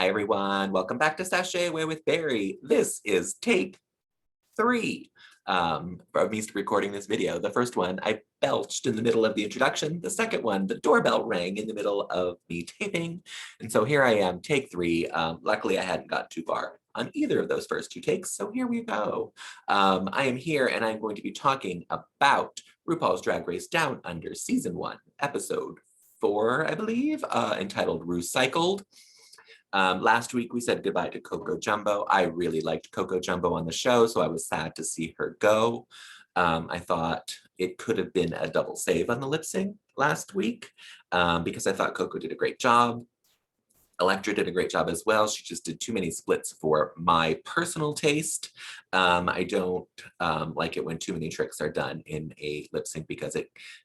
Hi everyone, welcome back to Sashay Away with Barry. This is take 3 of me recording this video. The first one, I belched in the middle of the introduction. The second one, the doorbell rang in the middle of me taping. And so here I am, take 3. Luckily, I hadn't got too far on either of those first 2 takes, so here we go. I am here and I'm going to be talking about RuPaul's Drag Race Down Under Season 1, Episode 4, I believe, entitled Rucycled. Last week we said goodbye to Coco Jumbo. I really liked Coco Jumbo on the show, so I was sad to see her go. I thought it could have been a double save on the lip sync last week because I thought Coco did a great job. Elektra did a great job as well. She just did too many splits for my personal taste. I don't like it when too many tricks are done in a lip sync because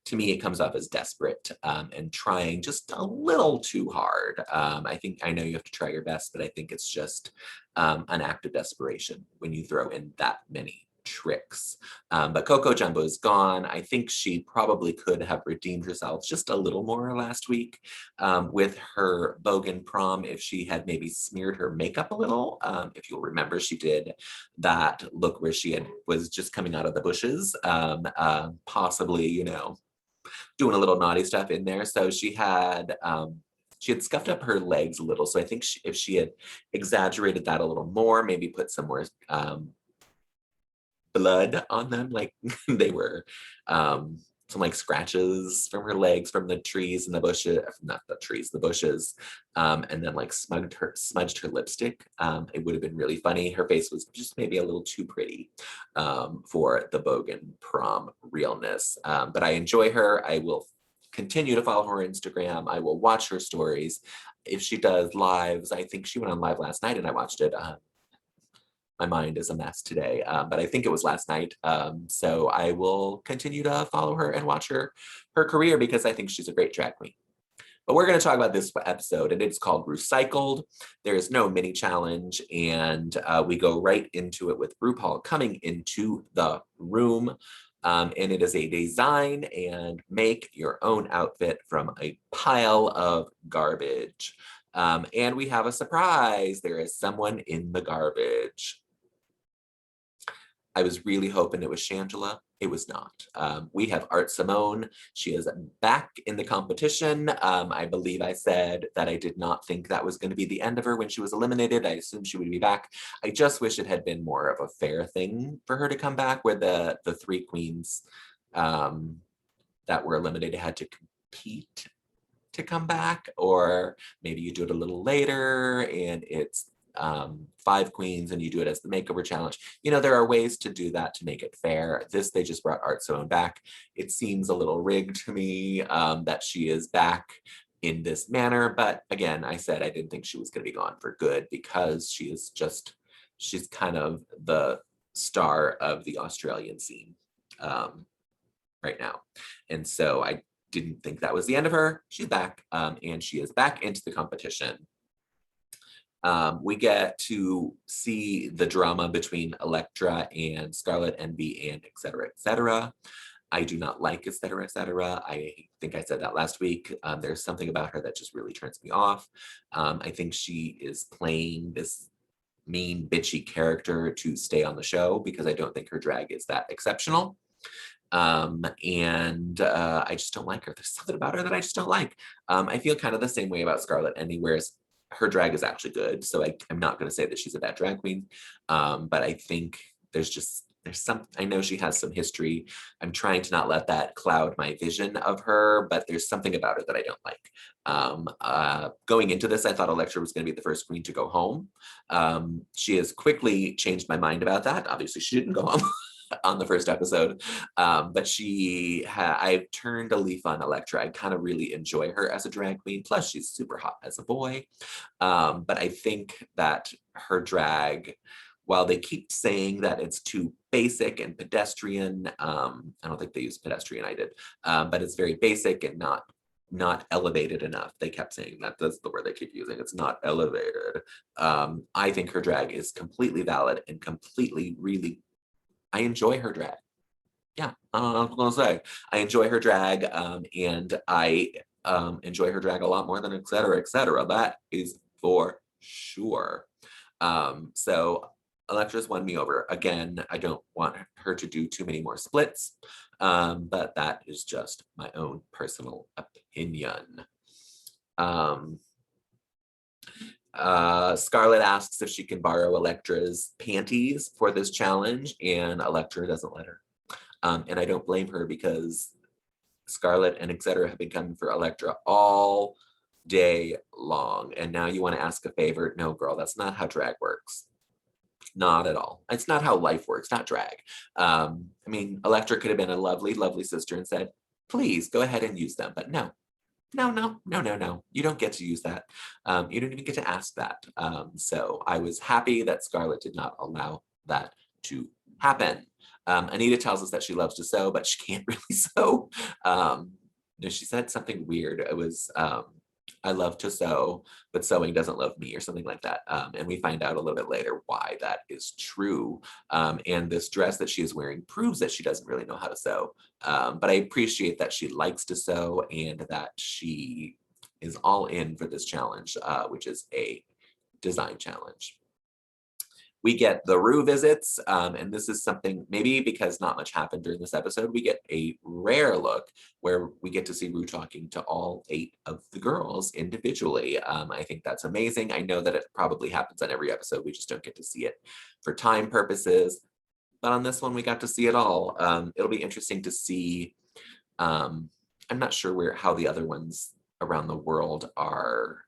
to me, it comes off as desperate and trying just a little too hard. I know you have to try your best, but I think it's just an act of desperation when you throw in that many tricks. But Coco Jumbo is gone. I think she probably could have redeemed herself just a little more last week with her Bogan prom if she had maybe smeared her makeup a little. If you'll remember, she did that look where she was just coming out of the bushes, possibly, doing a little naughty stuff in there. So she had scuffed up her legs a little. So I think if she had exaggerated that a little more, maybe put some more blood on them, like they were some like scratches from her legs from the trees and the bushes, not the trees, the bushes, and then like smudged her lipstick. It would have been really funny. Her face was just maybe a little too pretty for the Bogan prom realness. But I enjoy her. I will continue to follow her Instagram. I will watch her stories. If she does lives, I think she went on live last night and I watched it. My mind is a mess today, but I think it was last night. So I will continue to follow her and watch her career because I think she's a great drag queen. But we're going to talk about this episode, and it's called Rucycled. There is no mini challenge, and we go right into it with RuPaul coming into the room. And it is a design and make your own outfit from a pile of garbage. And we have a surprise. There is someone in the garbage. I was really hoping it was Shangela. It was not. We have Art Simone. She is back in the competition. I believe I said that I did not think that was going to be the end of her when she was eliminated. I assumed she would be back. I just wish it had been more of a fair thing for her to come back, where the 3 queens that were eliminated had to compete to come back, or maybe you do it a little later and it's 5 queens and you do it as the makeover challenge. There are ways to do that to make it fair. They just brought Art Simone back. It seems a little rigged to me that she is back in this manner, but again, I said I didn't think she was going to be gone for good because she's kind of the star of the Australian scene right now. And so I didn't think that was the end of her. She's back, and she is back into the competition. We get to see the drama between Elektra and Scarlet Envy and et cetera, et cetera. I do not like et cetera, et cetera. I think I said that last week. There's something about her that just really turns me off. I think she is playing this mean, bitchy character to stay on the show because I don't think her drag is that exceptional. I just don't like her. There's something about her that I just don't like. I feel kind of the same way about Scarlet Envy, whereas her drag is actually good. So I'm not going to say that she's a bad drag queen. But I think there's some, I know she has some history. I'm trying to not let that cloud my vision of her, but there's something about her that I don't like. Going into this, I thought Elektra was going to be the first queen to go home. She has quickly changed my mind about that. Obviously, she didn't go home on the first episode, but I've turned a leaf on Elektra. I kind of really enjoy her as a drag queen. Plus, she's super hot as a boy. But I think that her drag, while they keep saying that it's too basic and pedestrian, I don't think they used pedestrian, I did, but it's very basic and not elevated enough. They kept saying that. That's the word they keep using. It's not elevated. I think her drag is completely valid and completely really, I enjoy her drag. Yeah, I'm gonna say I enjoy her drag, and I enjoy her drag a lot more than et cetera, et cetera. That is for sure. So Electra's won me over. Again, I don't want her to do too many more splits, but that is just my own personal opinion. Scarlett asks if she can borrow Electra's panties for this challenge, and Electra doesn't let her. And I don't blame her because Scarlett and etc. have been coming for Electra all day long. And now you want to ask a favor? No, girl, that's not how drag works. Not at all. It's not how life works, not drag. I mean, Electra could have been a lovely, lovely sister and said, please go ahead and use them. But no, no, no, no, no, no. You don't get to use that. You don't even get to ask that. So I was happy that Scarlett did not allow that to happen. Anita tells us that she loves to sew, but she can't really sew. She said something weird. It was, I love to sew, but sewing doesn't love me or something like that. And we find out a little bit later why that is true. And this dress that she is wearing proves that she doesn't really know how to sew. But I appreciate that she likes to sew and that she is all in for this challenge, which is a design challenge. We get the Ru visits, and this is something, maybe because not much happened during this episode, we get a rare look where we get to see Ru talking to all 8 of the girls individually. I think that's amazing. I know that it probably happens on every episode. We just don't get to see it for time purposes. But on this one, we got to see it all. It'll be interesting to see. I'm not sure how the other ones around the world are,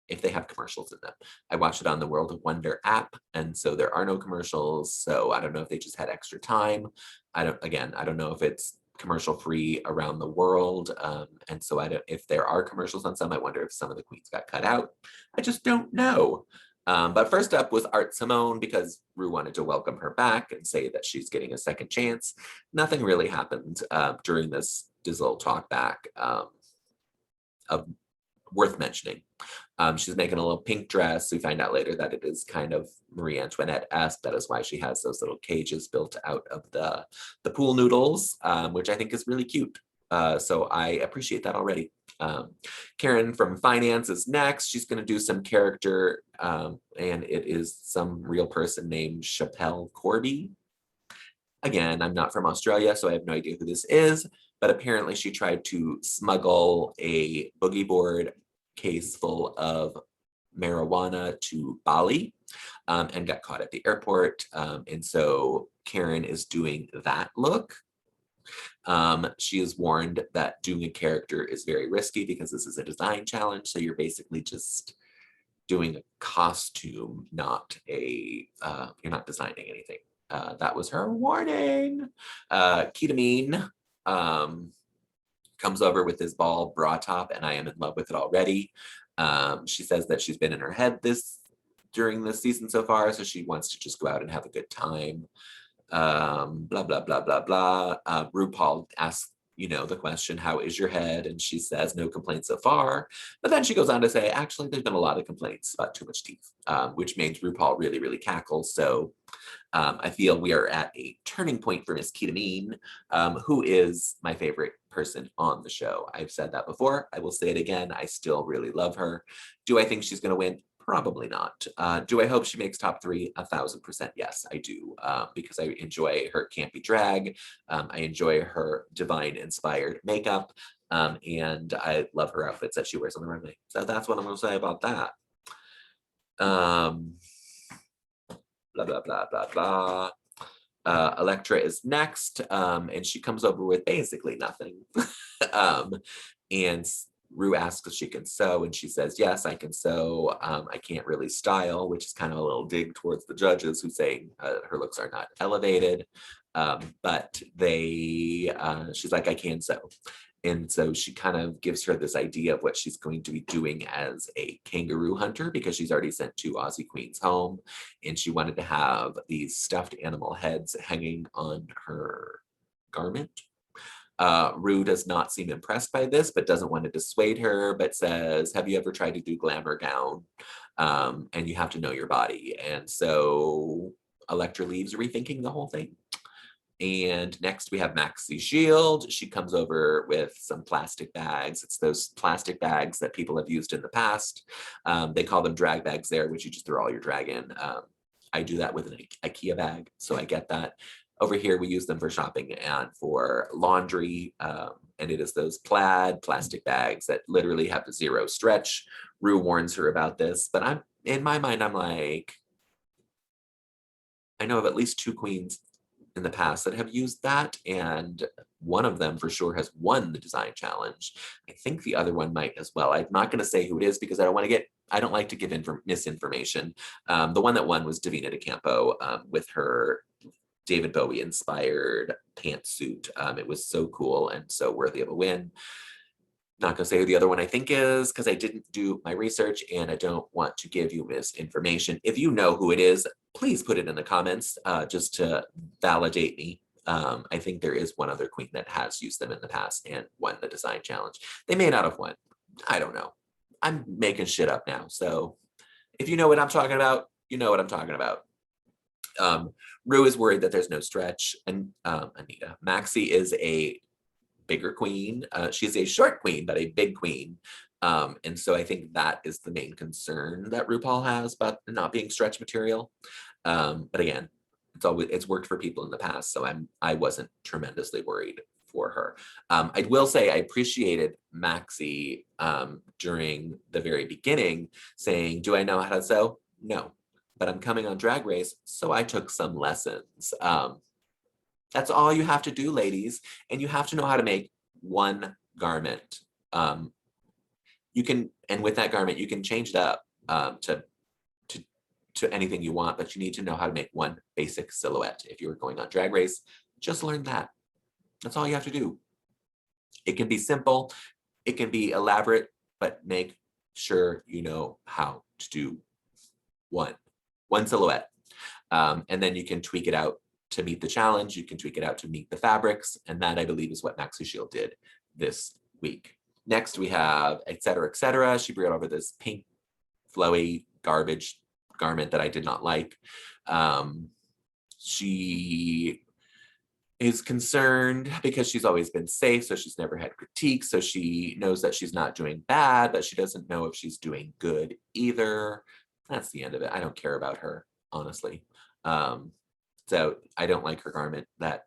if they have commercials in them. I watched it on the World of Wonder app, and so there are no commercials. So I don't know if they just had extra time. I don't know if it's commercial free around the world. And so if there are commercials on some, I wonder if some of the queens got cut out. I just don't know. But first up was Art Simone, because Ru wanted to welcome her back and say that she's getting a second chance. Nothing really happened during this Dizzle talk back of worth mentioning. She's making a little pink dress. We find out later that it is kind of Marie Antoinette-esque. That is why she has those little cages built out of the pool noodles, which I think is really cute. So I appreciate that already. Karen from finance is next. She's going to do some character, and it is some real person named Chappelle Corby. Again, I'm not from Australia, so I have no idea who this is, but apparently she tried to smuggle a boogie board case full of marijuana to Bali, and got caught at the airport. And so Karen is doing that look. She is warned that doing a character is very risky because this is a design challenge. So you're basically just doing a costume, not you're not designing anything. That was her warning. Ketamine comes over with his ball bra top, and I am in love with it already. She says that she's been in her head during this season so far, so she wants to just go out and have a good time. Blah, blah, blah, blah, blah. RuPaul asks, the question, how is your head? And she says, no complaints so far. But then she goes on to say, actually, there's been a lot of complaints about too much teeth, which makes RuPaul really, really cackle. So I feel we are at a turning point for Miss Ketamine, who is my favorite person on the show. I've said that before. I will say it again. I still really love her. Do I think she's going to win? Probably not. Do I hope she makes top 3? 1,000% yes, I do, because I enjoy her campy drag. I enjoy her divine inspired makeup, and I love her outfits that she wears on the runway. So that's what I'm going to say about that. Blah, blah, blah, blah, blah. Electra is next, and she comes over with basically nothing. And Ru asks if she can sew, and she says, yes, I can sew. I can't really style, which is kind of a little dig towards the judges who say her looks are not elevated. But she's like, I can sew. And so she kind of gives her this idea of what she's going to be doing as a kangaroo hunter, because she's already sent 2 Aussie queens home, and she wanted to have these stuffed animal heads hanging on her garment. Ru does not seem impressed by this, but doesn't want to dissuade her, but says, have you ever tried to do glamour gown? And you have to know your body. And so Electra leaves rethinking the whole thing. And next we have Maxi Shield. She comes over with some plastic bags. It's those plastic bags that people have used in the past. They call them drag bags there, which you just throw all your drag in. I do that with an IKEA bag, so I get that. Over here, we use them for shopping and for laundry. And it is those plaid plastic bags that literally have zero stretch. Rue warns her about this, but in my mind, I'm like, I know of at least 2 queens in the past that have used that, and one of them for sure has won the design challenge. I think the other one might as well. I'm not going to say who it is because I don't like to give misinformation. The one that won was Davina DeCampo with her David Bowie inspired pantsuit. It was so cool and so worthy of a win. Not gonna say who the other one I think is because I didn't do my research and I don't want to give you misinformation. If you know who it is, please put it in the comments just to validate me. I think there is one other queen that has used them in the past and won the design challenge. They may not have won. I don't know. I'm making shit up now. So if you know what I'm talking about, you know what I'm talking about. Rue is worried that there's no stretch, and Anita. Maxi is a bigger queen. She's a short queen, but a big queen. And so I think that is the main concern that RuPaul has about not being stretch material. But again, it's worked for people in the past, so I wasn't tremendously worried for her. I will say I appreciated Maxi during the very beginning saying, "Do I know how to sew? No, but I'm coming on Drag Race, so I took some lessons." That's all you have to do, ladies. And you have to know how to make one garment. And with that garment, you can change it up to anything you want, but you need to know how to make one basic silhouette. If you were going on Drag Race, just learn that. That's all you have to do. It can be simple, it can be elaborate, but make sure you know how to do one silhouette. And then you can tweak it out to meet the challenge. You can tweak it out to meet the fabrics. And that, I believe, is what Maxi Shield did this week. Next, we have et cetera, et cetera. She brought over this pink, flowy, garbage garment that I did not like. She is concerned because she's always been safe, so she's never had critiques. So she knows that she's not doing bad, but she doesn't know if she's doing good either. That's the end of it. I don't care about her, honestly. So I don't like her garment that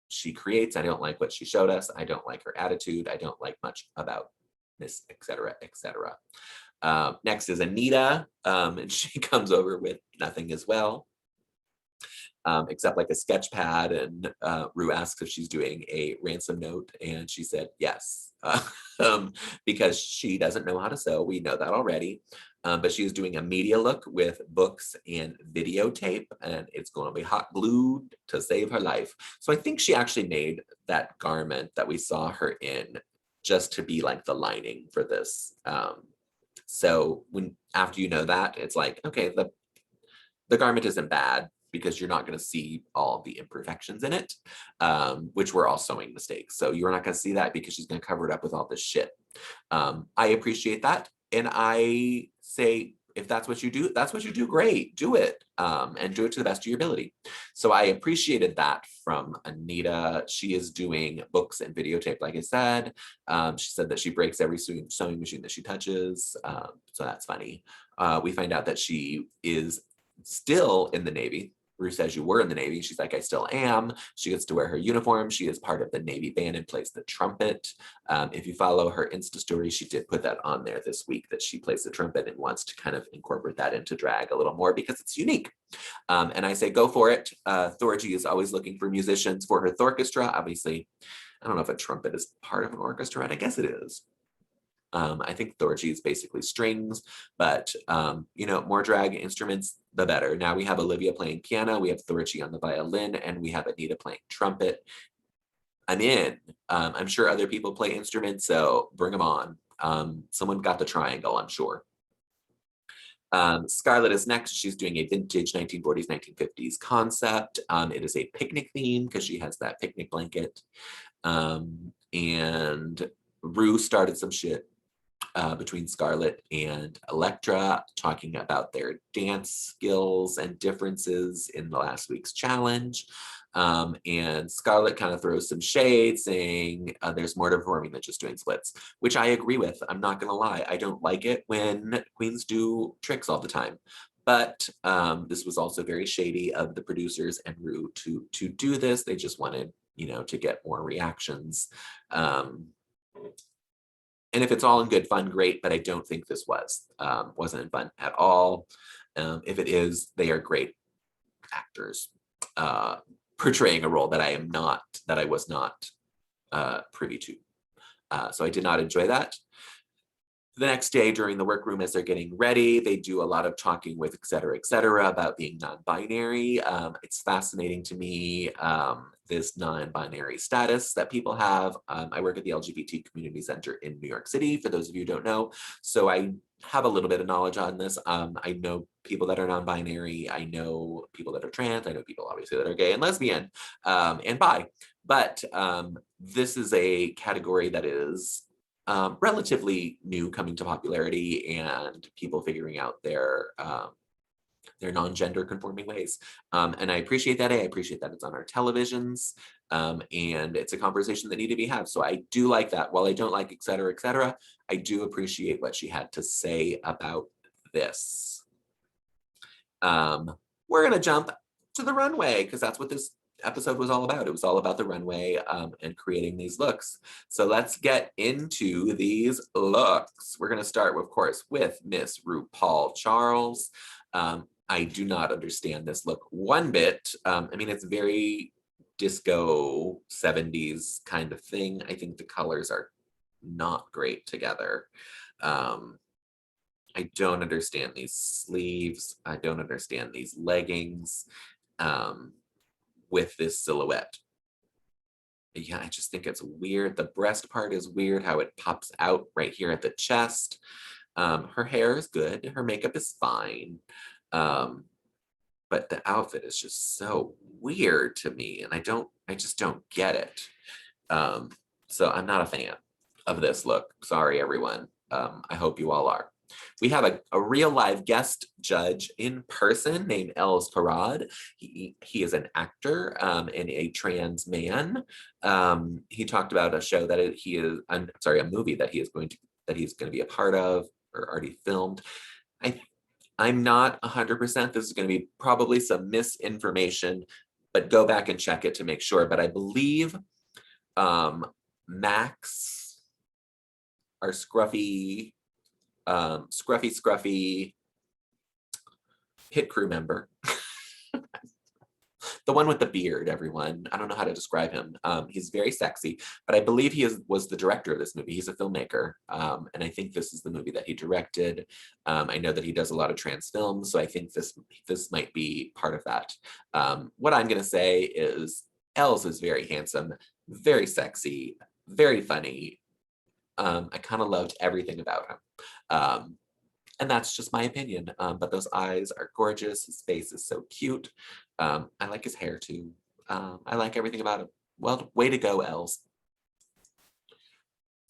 she creates. I don't like what she showed us. I don't like her attitude. I don't like much about this, et cetera, et cetera. Next is Anita, and she comes over with nothing as well, except like a sketch pad. And Rue asks if she's doing a ransom note, and she said yes, because she doesn't know how to sew. We know that already. But she is doing a media look with books and videotape, and it's going to be hot glued to save her life. So I think she actually made that garment that we saw her in just to be like the lining for this. So after you know that, it's like, okay, the garment isn't bad because you're not going to see all the imperfections in it, which were all sewing mistakes. So you're not going to see that because she's going to cover it up with all this shit. I appreciate that. And I say, if that's what you do, that's what you do, great, do it, and do it to the best of your ability. So I appreciated that from Anita. She is doing books and videotape, like I said. She said that she breaks every sewing machine that she touches, so that's funny. We find out that she is still in the Navy. Rue says, "You were in the Navy." She's like, "I still am." She gets to wear her uniform. She is part of the Navy band and plays the trumpet. If you follow her Insta story, she did put that on there this week, that she plays the trumpet and wants to kind of incorporate that into drag a little more because it's unique. And I say, go for it. Thorgy is always looking for musicians for her Thorchestra. Obviously, I don't know if a trumpet is part of an orchestra, and I guess it is. I think Thorgy is basically strings, but more drag instruments, the better. Now we have Olivia playing piano, we have Thorgy on the violin, and we have Anita playing trumpet. I'm in. I'm sure other people play instruments, so bring them on. Someone got the triangle, I'm sure. Scarlett is next. She's doing a vintage 1940s, 1950s concept. It is a picnic theme because she has that picnic blanket. And Rue started some shit between Scarlett and Electra, talking about their dance skills and differences in the last week's challenge. And Scarlett kind of throws some shade saying there's more to performing than just doing splits, which I agree with. I'm not gonna lie, I don't like it when queens do tricks all the time. But this was also very shady of the producers and Ru to do this. They just wanted, you know, to get more reactions. And if it's all in good fun, great, but I don't think this wasn't in fun at all. If it is, they are great actors portraying a role that I was not privy to. So I did not enjoy that. The next day during the workroom, as they're getting ready, they do a lot of talking with et cetera, about being non-binary. It's fascinating to me, this non-binary status that people have. I work at the LGBT Community Center in New York City, for those of you who don't know. So I have a little bit of knowledge on this. I know people that are non-binary. I know people that are trans. I know people obviously that are gay and lesbian and bi. But this is a category that is relatively new, coming to popularity, and people figuring out their non-gender conforming ways. And I appreciate that. I appreciate that it's on our televisions, and it's a conversation that need to be had. So I do like that. While I don't like et cetera, I do appreciate what she had to say about this. We're gonna jump to the runway because that's what this episode was all about. It was all about the runway and creating these looks. So let's get into these looks. We're going to start, of course, with Miss RuPaul Charles. I do not understand this look one bit. I mean, it's very disco 70s kind of thing. I think the colors are not great together. I don't understand these sleeves. I don't understand these leggings. With this silhouette. Yeah, I just think it's weird. The breast part is weird, how it pops out right here at the chest. Her hair is good. Her makeup is fine. But the outfit is just so weird to me, and I just don't get it. So I'm not a fan of this look. Sorry, everyone. I hope you all are. We have a real live guest judge in person named Els Parad. He is an actor and a trans man. He talked about a show that a movie that he's going to be a part of or already filmed. I'm not 100%. This is going to be probably some misinformation, but go back and check it to make sure. But I believe Max, our scruffy pit crew member. The one with the beard, everyone. I don't know how to describe him. He's very sexy, but I believe was the director of this movie. He's a filmmaker, and I think this is the movie that he directed. I know that he does a lot of trans films, so I think this might be part of that. What I'm going to say is Els is very handsome, very sexy, very funny. I kind of loved everything about him. And that's just my opinion. But those eyes are gorgeous. His face is so cute. I like his hair too. I like everything about him. Well, way to go, Els.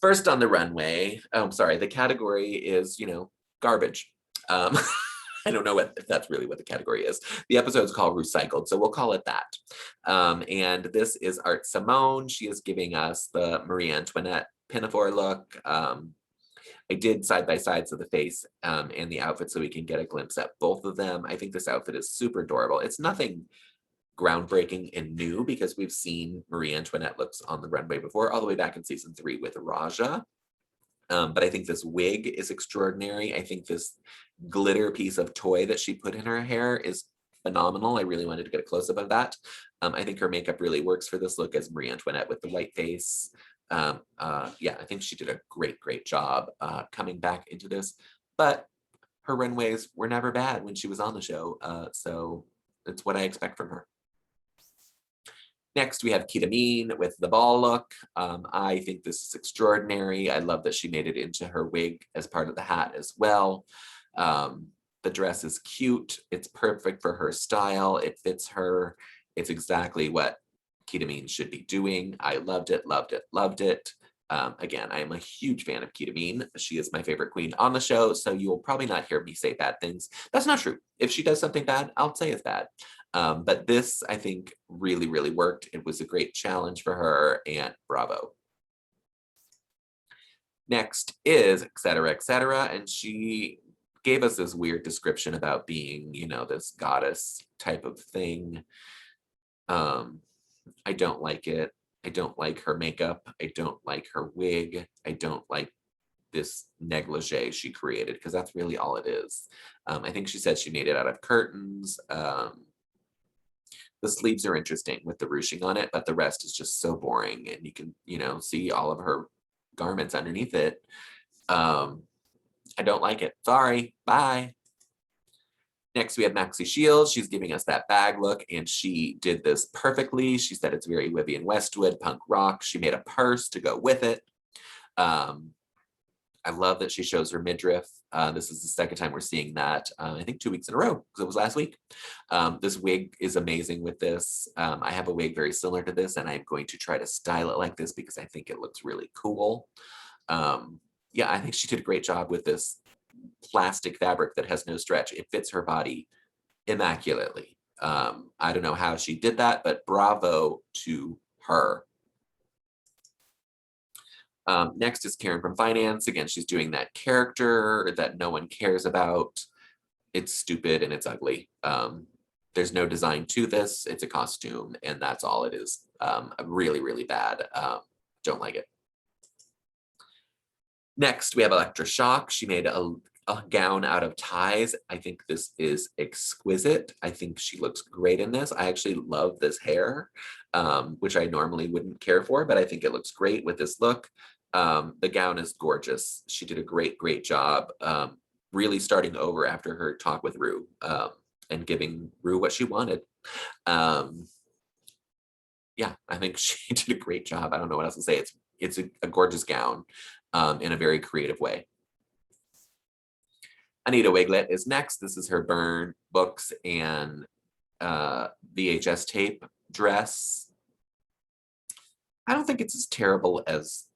First on the runway, the category is, garbage. I don't know if that's really what the category is. The episode's called Rucycled, so we'll call it that. And this is Art Simone. She is giving us the Marie Antoinette pinafore look. I did side-by-sides of the face and the outfit so we can get a glimpse at both of them. I think this outfit is super adorable. It's nothing groundbreaking and new because we've seen Marie Antoinette looks on the runway before, all the way back in season 3 with Raja. But I think this wig is extraordinary. I think this glitter piece of toy that she put in her hair is phenomenal. I really wanted to get a close-up of that. I think her makeup really works for this look as Marie Antoinette with the white face. Yeah, I think she did a great job coming back into this, but her runways were never bad when she was on the show. So it's what I expect from her. Next, we have Kita Mean with the ball look. I think this is extraordinary. I love that she made it into her wig as part of the hat as well. The dress is cute. It's perfect for her style. It fits her. It's exactly what Kita Mean should be doing. I loved it. Again, I am a huge fan of Kita Mean. She is my favorite queen on the show, so you will probably not hear me say bad things. That's not true. If she does something bad, I'll say it's bad. But this, I think, really, really worked. It was a great challenge for her, and bravo. Next is et cetera, et cetera. And she gave us this weird description about being, you know, this goddess type of thing. Um, I don't like it. I don't like her makeup. I don't like her wig. I don't like this negligee she created, because that's really all it is. I think she said she made it out of curtains. The sleeves are interesting with the ruching on it, but the rest is just so boring, and you can, you know, see all of her garments underneath it. I don't like it. Sorry. Bye. Next, we have Maxi Shields. She's giving us that bag look, and she did this perfectly. She said it's very Vivienne Westwood, punk rock. She made a purse to go with it. I love that she shows her midriff. This is the second time we're seeing that, I think 2 weeks in a row, because it was last week. This wig is amazing with this. I have a wig very similar to this, and I'm going to try to style it like this because I think it looks really cool. Yeah, I think she did a great job with this plastic fabric that has no stretch. It fits her body immaculately. I don't know how she did that, but bravo to her. Next is Karen from Finance. Again, she's doing that character that no one cares about. It's stupid and it's ugly. There's no design to this. It's a costume, and that's all it is. Really, really bad. Don't like it. Next, we have Electroshock. She made a gown out of ties. I think this is exquisite. I think she looks great in this. I actually love this hair, which I normally wouldn't care for, but I think it looks great with this look. The gown is gorgeous. She did a great, great job, really starting over after her talk with Ru, and giving Ru what she wanted. Yeah, I think she did a great job. I don't know what else to say. It's a gorgeous gown, in a very creative way. Anita Wiglet is next. This is her burn books and VHS tape dress. I don't think it's as terrible as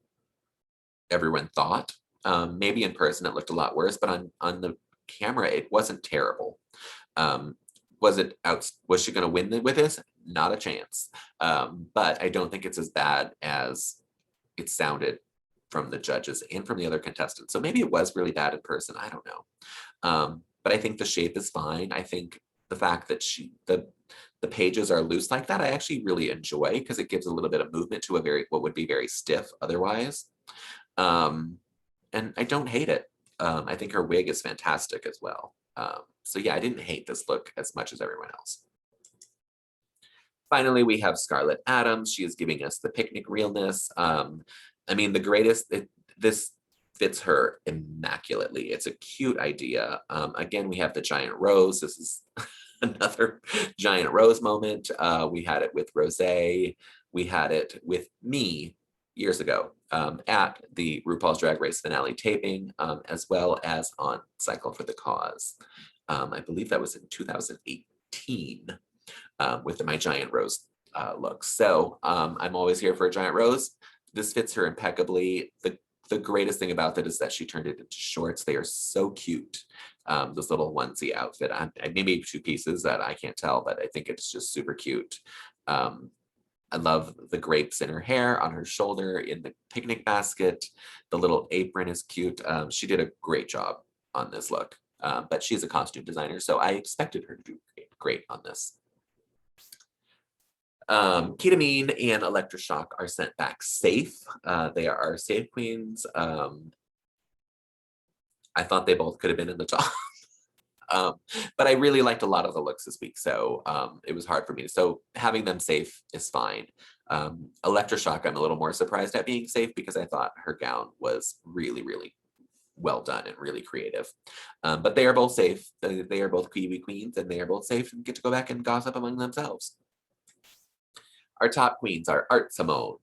everyone thought. Maybe in person it looked a lot worse, but on the camera it wasn't terrible. Was she going to win with this? Not a chance. But I don't think it's as bad as it sounded from the judges and from the other contestants. So maybe it was really bad in person. I don't know. But I think the shape is fine. I think the fact that the pages are loose like that, I actually really enjoy, because it gives a little bit of movement to what would be very stiff otherwise. And I don't hate it. I think her wig is fantastic as well. So yeah, I didn't hate this look as much as everyone else. Finally, we have Scarlett Adams. She is giving us the picnic realness. I mean, this fits her immaculately. It's a cute idea. Again, we have the giant rose. This is another giant rose moment. We had it with Rosé. We had it with me years ago at the RuPaul's Drag Race finale taping, as well as on Cycle for the Cause. I believe that was in 2018 with my giant rose look. So I'm always here for a giant rose. This fits her impeccably. The greatest thing about it is that she turned it into shorts. They are so cute. This little onesie outfit. Maybe 2 pieces that I can't tell, but I think it's just super cute. I love the grapes in her hair, on her shoulder, in the picnic basket. The little apron is cute. She did a great job on this look, but she's a costume designer, so I expected her to do great on this. Ketamine and Electroshock are sent back safe. They are our safe queens. I thought they both could have been in the top. But I really liked a lot of the looks this week, so it was hard for me. So having them safe is fine. Electroshock, I'm a little more surprised at being safe, because I thought her gown was really, really well done and really creative. But they are both safe. They are both Kiwi queens, and they are both safe and get to go back and gossip among themselves. Our top queens are Art Simone,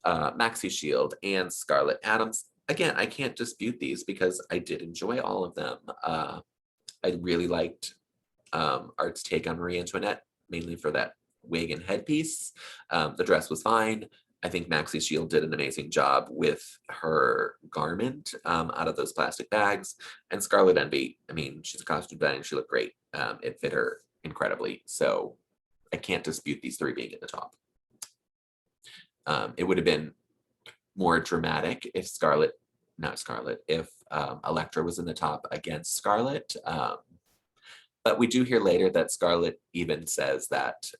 Maxi Shield, and Scarlett Adams. Again, I can't dispute these because I did enjoy all of them. I really liked Art's take on Marie Antoinette, mainly for that wig and headpiece. The dress was fine. I think Maxi Shield did an amazing job with her garment out of those plastic bags. And Scarlet Envy, I mean, she's a costume designer. She looked great. It fit her incredibly. So I can't dispute these three being in the top. It would have been more dramatic if if Elektra was in the top against Scarlett. But we do hear later that Scarlett even says that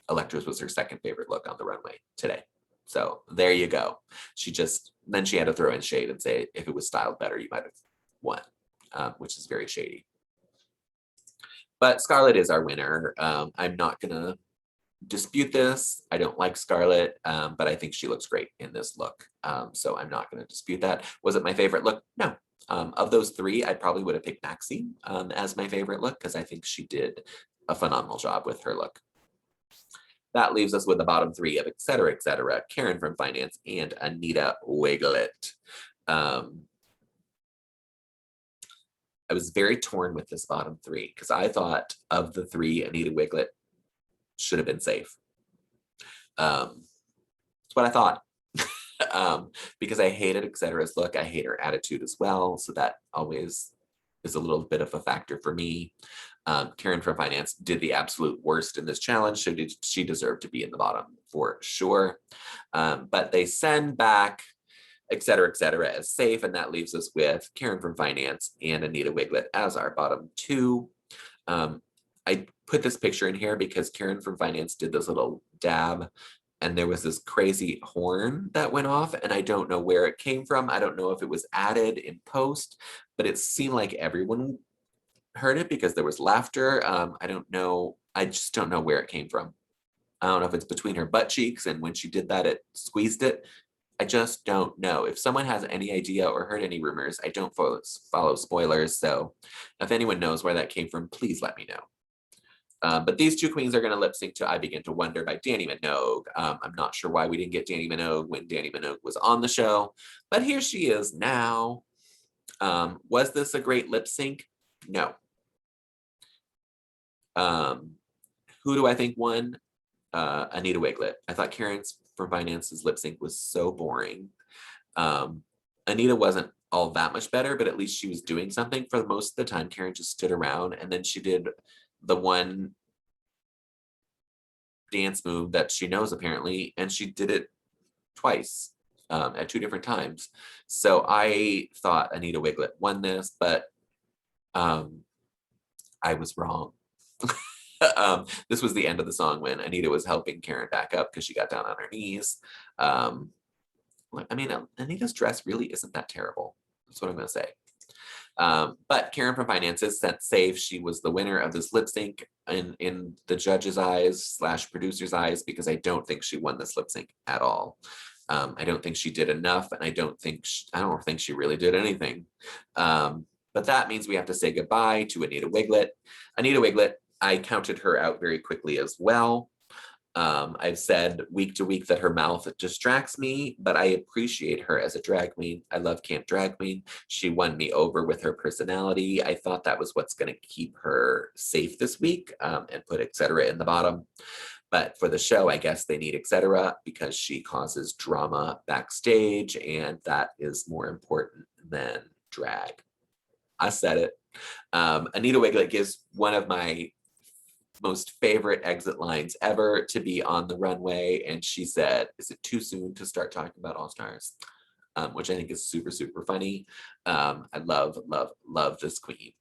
Elektra's was her second favorite look on the runway today. So there you go. Then she had to throw in shade and say, if it was styled better, you might have won, which is very shady. But Scarlett is our winner. I'm not gonna dispute this. I don't like Scarlett, but I think she looks great in this look. So I'm not gonna dispute that. Was it my favorite look? No. Of those three, I probably would have picked Maxine as my favorite look because I think she did a phenomenal job with her look. That leaves us with the bottom three of et cetera, Karen from Finance and Anita Wiglet. I was very torn with this bottom three because I thought of the three, Anita Wiglet should have been safe. That's what I thought. Because I hated et cetera's look. I hate her attitude as well. So that always is a little bit of a factor for me. Karen from Finance did the absolute worst in this challenge. So she deserved to be in the bottom for sure. But they send back et cetera, as safe. And that leaves us with Karen from Finance and Anita Wiglet as our bottom two. I put this picture in here because Karen from Finance did this little dab and there was this crazy horn that went off and I don't know where it came from. I don't know if it was added in post, but it seemed like everyone heard it because there was laughter. I don't know. I just don't know where it came from. I don't know if it's between her butt cheeks and when she did that, it squeezed it. I just don't know. If someone has any idea or heard any rumors, I don't follow spoilers. So if anyone knows where that came from, please let me know. But these two queens are going to lip sync to I Begin to Wonder by Dannii Minogue. I'm not sure why we didn't get Dannii Minogue when Dannii Minogue was on the show, but here she is now. Was this a great lip sync? No. Who do I think won? Anita Wiglet. I thought Karen's from Finance's lip sync was so boring. Anita wasn't all that much better, but at least she was doing something. For most of the time, Karen just stood around and then she did the one dance move that she knows apparently, and she did it twice at two different times. So I thought Anita Wiglet won this, but I was wrong. This was the end of the song when Anita was helping Karen back up because she got down on her knees. I mean, Anita's dress really isn't that terrible. That's what I'm going to say. But Karen from Finance is sent safe. She was the winner of this lip sync in the judges' eyes / producer's eyes because I don't think she won this lip sync at all. I don't think she did enough, and I don't think she really did anything. But that means we have to say goodbye to Anita Wiglet. Anita Wiglet, I counted her out very quickly as well. I've said week to week that her mouth distracts me, but I appreciate her as a drag queen. I love Camp Drag Queen. She won me over with her personality. I thought that was what's going to keep her safe this week and put et cetera in the bottom. But for the show, I guess they need et cetera because she causes drama backstage, and that is more important than drag. I said it. Anita Wiglet gives one of my most favorite exit lines ever to be on the runway, and she said, "Is it too soon to start talking about All Stars?" Which I think is super, super funny. I love this queen.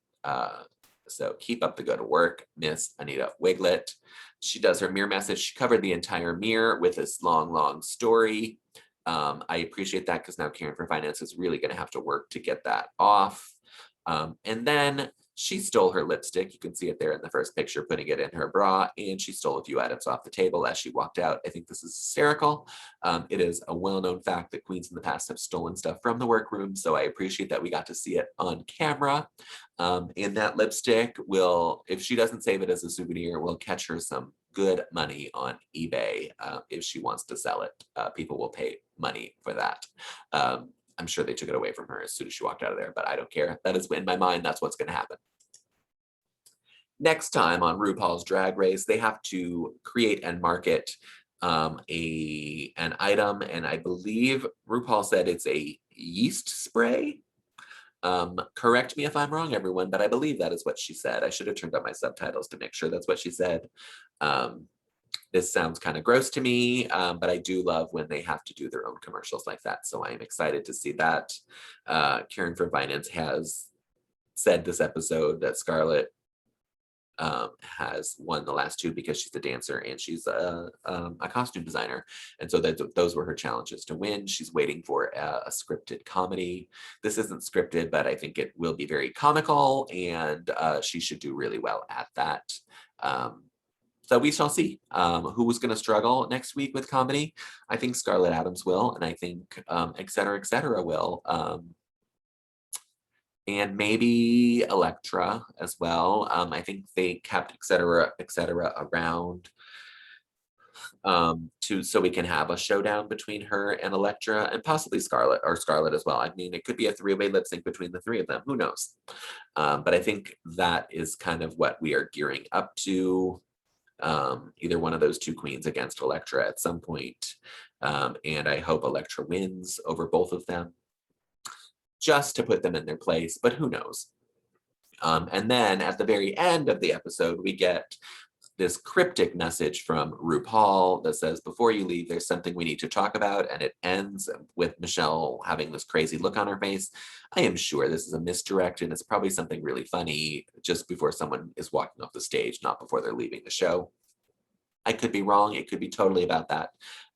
So keep up the good work, Miss Anita Wiglet. She does her mirror message. She covered the entire mirror with this long story. I appreciate that because now Karen for Finance is really going to have to work to get that off. And then she stole her lipstick. You can see it there in the first picture, putting it in her bra, and she stole a few items off the table as she walked out. I think this is hysterical. It is a well-known fact that queens in the past have stolen stuff from the workroom, so I appreciate that we got to see it on camera. And that lipstick will, if she doesn't save it as a souvenir, will catch her some good money on eBay if she wants to sell it. People will pay money for that. I'm sure they took it away from her as soon as she walked out of there, but I don't care. That is in my mind, that's what's going to happen. Next time on RuPaul's Drag Race, they have to create and market an item, and I believe RuPaul said it's a yeast spray. Correct me if I'm wrong, everyone, but I believe that is what she said. I should have turned on my subtitles to make sure that's what she said. This sounds kind of gross to me, but I do love when they have to do their own commercials like that. So I'm excited to see that. Karen from Finance has said this episode that Scarlett has won the last two because she's a dancer and she's a costume designer. And so those were her challenges to win. She's waiting for a scripted comedy. This isn't scripted, but I think it will be very comical, and she should do really well at that. So we shall see who's going to struggle next week with comedy. I think Scarlett Adams will, and I think et cetera will. And maybe Elektra as well. I think they kept et cetera around so we can have a showdown between her and Elektra, and possibly Scarlett as well. I mean, it could be a three-way lip sync between the three of them. Who knows? But I think that is kind of what we are gearing up to. Either one of those two queens against Elektra at some point. And I hope Elektra wins over both of them, just to put them in their place, but who knows? And then at the very end of the episode, we get this cryptic message from RuPaul that says, before you leave, there's something we need to talk about. And it ends with Michelle having this crazy look on her face. I am sure this is a misdirect, and it's probably something really funny just before someone is walking off the stage, not before they're leaving the show. I could be wrong. It could be totally about that.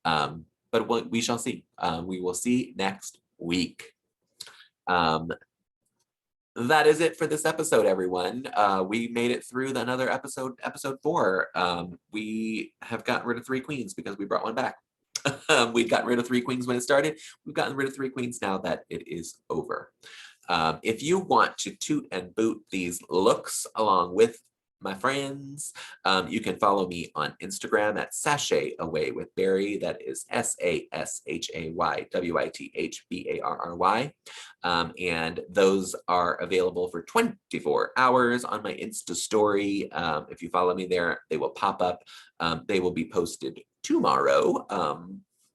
But we shall see. We will see next week. That is it for this episode, everyone. We made it through another episode 4. We have gotten rid of 3 queens because we brought one back. We'd gotten rid of 3 queens when it started. We've gotten rid of 3 queens now that it is over. If you want to toot and boot these looks along with my friends, you can follow me on Instagram at Sashay Away with Barry. That is SASHAYWITHBARRY. And those are available for 24 hours on my Insta story. If you follow me there, they will pop up. They will be posted tomorrow,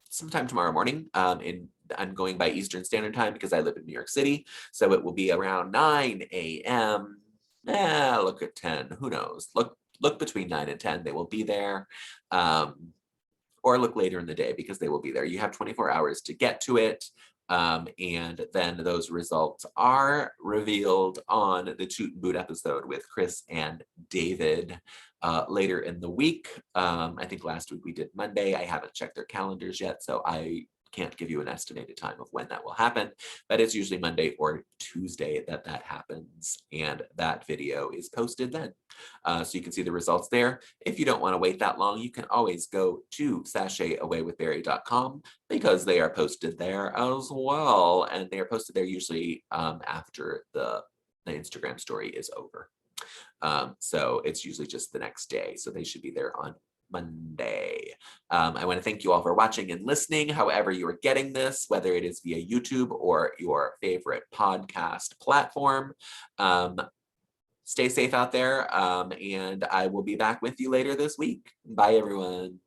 sometime tomorrow morning. I'm going by Eastern Standard Time because I live in New York City. So it will be around 9 a.m. Look at 10. Who knows? Look between 9 and 10. They will be there. Or look later in the day because they will be there. You have 24 hours to get to it. And then those results are revealed on the Toot and Boot episode with Chris and David later in the week. I think last week we did Monday. I haven't checked their calendars yet, so I can't give you an estimated time of when that will happen, but it's usually Monday or Tuesday that happens, and that video is posted then. So you can see the results there. If you don't want to wait that long, you can always go to sashayawaywithbarry.com because they are posted there as well, and they are posted there usually after the Instagram story is over. So it's usually just the next day, so they should be there on Monday. I want to thank you all for watching and listening, however you are getting this, whether it is via YouTube or your favorite podcast platform. Stay safe out there, and I will be back with you later this week. Bye, everyone.